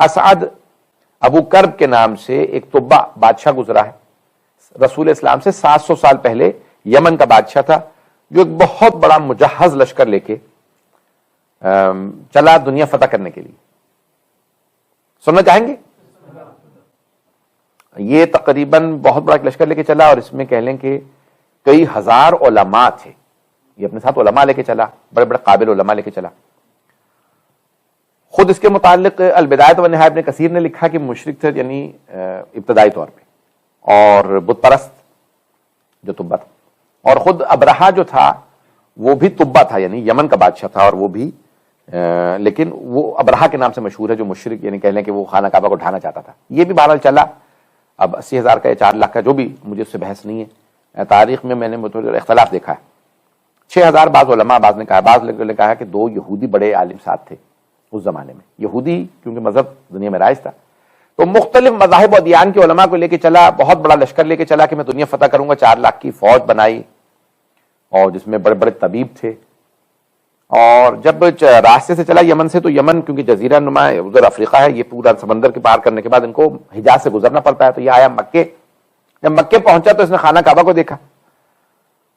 اسعد ابو کرب کے نام سے ایک طبہ بادشاہ گزرا ہے، رسول اسلام سے 700 سال پہلے یمن کا بادشاہ تھا، جو ایک بہت بڑا مجہز لشکر لے کے چلا دنیا فتح کرنے کے لیے. سننا چاہیں گے؟ یہ تقریباً بہت بڑا لشکر لے کے چلا، اور اس میں کہہ لیں کہ کئی ہزار علماء تھے. یہ اپنے ساتھ علماء لے کے چلا، بڑے بڑے قابل علماء لے کے چلا. خود اس کے متعلق البدایۃ والنہایہ ابن کثیر نے لکھا کہ مشرک تھے، یعنی ابتدائی طور پہ، اور بت پرست جو طبہ تھا. اور خود ابرہہ جو تھا وہ بھی طبہ تھا، یعنی یمن کا بادشاہ تھا، اور وہ بھی لیکن وہ ابرہہ کے نام سے مشہور ہے، جو مشرک یعنی کہہ لیں کہ وہ خانہ کعبہ کو ڈھانا چاہتا تھا. یہ بھی بہرحال چلا. اب 80,000 کا یا 4 لاکھ کا، جو بھی، مجھے اس سے بحث نہیں ہے. تاریخ میں نے اختلاف دیکھا ہے. 6,000 بعض علماء، بعض نے کہا، بعض نے کہا کہ 2 یہودی بڑے عالم ساتھ تھے اس زمانے میں. یہودی کیونکہ مذہب دنیا میں رائج تھا، تو مختلف مذاہب و ادیان کے علماء کو لے کے چلا، بہت بڑا لشکر لے کے چلا کہ میں دنیا فتح کروں گا. 4 لاکھ کی فوج بنائی، اور جس میں بڑے بڑے طبیب تھے. اور جب راستے سے چلا یمن سے، تو یمن کیونکہ جزیرہ نما ادھر افریقہ ہے، یہ پورا سمندر کے پار کرنے کے بعد ان کو حجاز سے گزرنا پڑتا ہے. تو یہ آیا مکے. جب مکے پہنچا تو اس نے خانہ کعبہ کو دیکھا،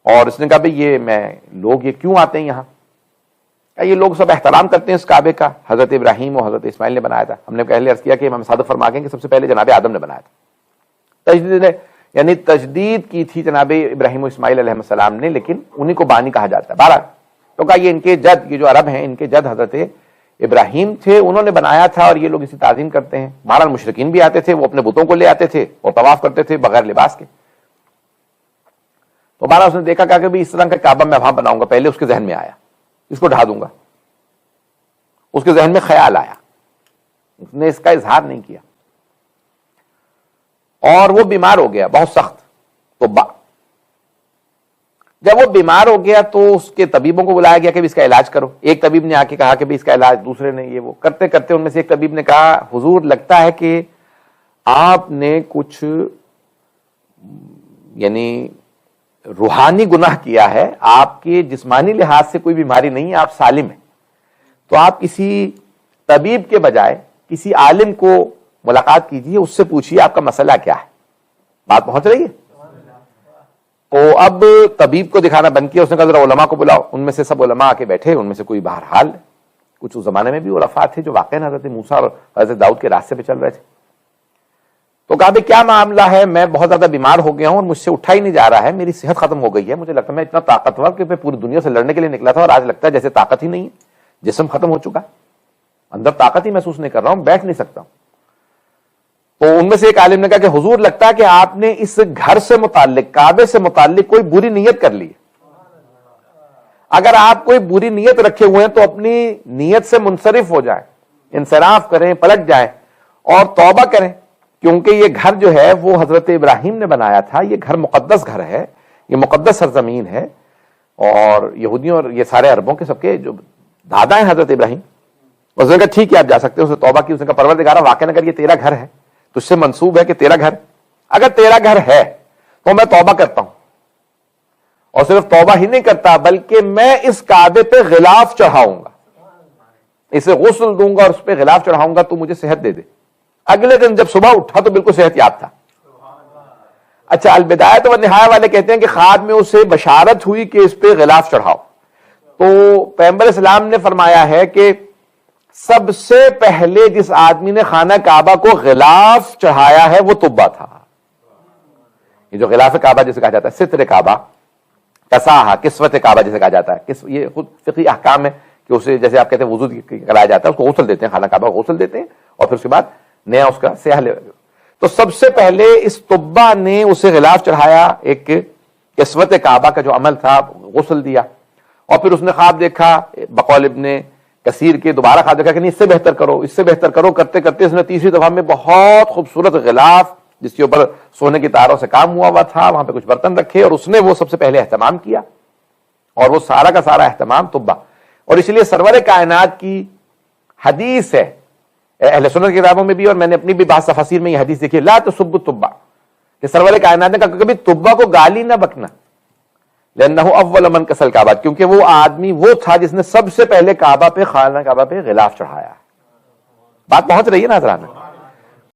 اور اس نے کہا بھئی یہ کیوں آتے ہیں یہاں؟ یہ لوگ سب احترام کرتے ہیں اس کعبے کا، حضرت ابراہیم اور حضرت اسماعیل نے بنایا تھا. ہم نے پہلے عرض کیا کہ امام صادق فرما گئے کہ سب سے پہلے جناب آدم نے بنایا تھا. تجدید کی تھی جناب ابراہیم و اسماعیل علیہ السلام نے، لیکن انہی کو بانی کہا جاتا ہے. 12 تو کہا یہ ان کے جد، یہ جو عرب ہیں ان کے جد حضرت ابراہیم تھے، انہوں نے بنایا تھا، اور یہ لوگ اسی تعظیم کرتے ہیں. بہرحال مشرکین بھی آتے تھے، وہ اپنے بتوں کو لے آتے تھے اور طواف کرتے تھے بغیر لباس کے. تو بہرحال اس نے دیکھا، کہا کہ اس طرح کا کعبہ میں وہاں بناؤں گا. پہلے اس کے ذہن میں آیا اس کو ڈھا دوں گا، اس کے ذہن میں خیال آیا، اس نے اس کا اظہار نہیں کیا. اور وہ بیمار ہو گیا بہت سخت طبہ. جب وہ بیمار ہو گیا تو اس کے طبیبوں کو بلایا گیا کہ اس کا علاج کرو. ایک طبیب نے آ کے کہا کہ اس کا علاج، دوسرے نے یہ وہ کرتے کرتے ان میں سے ایک طبیب نے کہا حضور لگتا ہے کہ آپ نے کچھ یعنی روحانی گناہ کیا ہے، آپ کے جسمانی لحاظ سے کوئی بیماری نہیں ہے، آپ سالم ہیں. تو آپ کسی طبیب کے بجائے کسی عالم کو ملاقات کیجیے، اس سے پوچھیے آپ کا مسئلہ کیا ہے. بات پہنچ رہی ہے؟ تو اب طبیب کو دکھانا بند کیا. اس نے کہا ذرا علماء کو بلاؤ. ان میں سے سب علماء آ کے بیٹھے. ان میں سے کوئی بہرحال کچھ اس زمانے میں بھی علماء تھے جو واقعی حضرت موسیٰ اور حضرت داؤد کے راستے پہ چل رہے تھے. تو کہا کیا معاملہ ہے؟ میں بہت زیادہ بیمار ہو گیا ہوں اور مجھ سے اٹھا ہی نہیں جا رہا ہے، میری صحت ختم ہو گئی ہے. مجھے لگتا ہے میں اتنا طاقتور کہ میں پوری دنیا سے لڑنے کے لیے نکلا تھا، اور آج لگتا ہے جیسے طاقت ہی نہیں ہے، جسم ختم ہو چکا، اندر طاقت ہی محسوس نہیں کر رہا ہوں، بیٹھ نہیں سکتا ہوں. تو ان میں سے ایک عالم نے کہا کہ حضور لگتا ہے کہ آپ نے اس گھر سے متعلق، کعبے سے متعلق کوئی بری نیت کر لی ہے. اگر آپ کوئی بری نیت رکھے ہوئے ہیں تو اپنی نیت سے منصرف ہو جائیں، انصراف کریں، پلٹ جائیں اور توبہ کریں، کیونکہ یہ گھر جو ہے وہ حضرت ابراہیم نے بنایا تھا. یہ گھر مقدس گھر ہے، یہ مقدس سرزمین ہے، اور یہودیوں اور یہ سارے عربوں کے سب کے جو دادا ہیں حضرت ابراہیم. اس نے کہا ٹھیک ہے آپ جا سکتے ہیں. اس نے توبہ کی. اس نے کہا پروردگارا واقعہ اگر یہ تیرا گھر ہے، تجھ سے منسوب ہے کہ تیرا گھر، اگر تیرا گھر ہے تو میں توبہ کرتا ہوں، اور صرف توبہ ہی نہیں کرتا بلکہ میں اس کعبے پہ غلاف چڑھاؤں گا، اسے غسل دوں گا اور اس پہ غلاف چڑھاؤں گا، تو مجھے صحت دے دے. اگلے دن جب صبح اٹھا تو بالکل صحت یاب تھا. اچھا، البدایۃ والنہایہ والے کہتے ہیں کہ خواب میں اسے بشارت ہوئی کہ اس پہ غلاف چڑھاؤ. تو پیغمبر اسلام نے فرمایا ہے کہ سب سے پہلے جس آدمی نے خانہ کعبہ کو غلاف چڑھایا ہے وہ طبہ تھا. یہ جو غلاف کعبہ جسے کہا جاتا ہے، ستر کعبہ، کساہا، کسوت کعبہ جسے کہا جاتا ہے، یہ خود فقہی احکام ہے کہ اسے جیسے آپ کہتے ہیں وضو کرایا جاتا ہے، اس کو غسل دیتے ہیں، خانہ کعبہ کو غسل دیتے ہیں، اور پھر اس کے بعد نیا اس کا سیاہ. تو سب سے پہلے اس طبہ نے اسے غلاف چڑھایا، ایک کسوت کعبہ کا جو عمل تھا، غسل دیا. اور پھر اس نے خواب دیکھا، بقول ابن کثیر کے، دوبارہ خواب دیکھا کہ نہیں اس سے بہتر کرو، اس سے بہتر کرو. کرتے کرتے اس نے تیسری دفعہ میں بہت خوبصورت غلاف جس کے اوپر سونے کی تاروں سے کام ہوا تھا، وہاں پہ کچھ برتن رکھے، اور اس نے وہ سب سے پہلے اہتمام کیا، اور وہ سارا کا سارا اہتمام طبہ. اور اس لیے سرور کائنات کی حدیث ہے اہل سنت کی کتابوں میں بھی، اور میں نے اپنی بھی بعض تفاسیر میں یہ حدیث دیکھی، لا تسبوا الطبہ، کہ سرور کائنات نے کہا کبھی طبہ کو گالی نہ بکنا، لأنہ اول من کسل کعبہ، کیونکہ وہ آدمی وہ تھا جس نے سب سے پہلے کعبہ پہ، خانہ کعبہ پہ غلاف چڑھایا. بات پہنچ رہی ہے ناظرانہ؟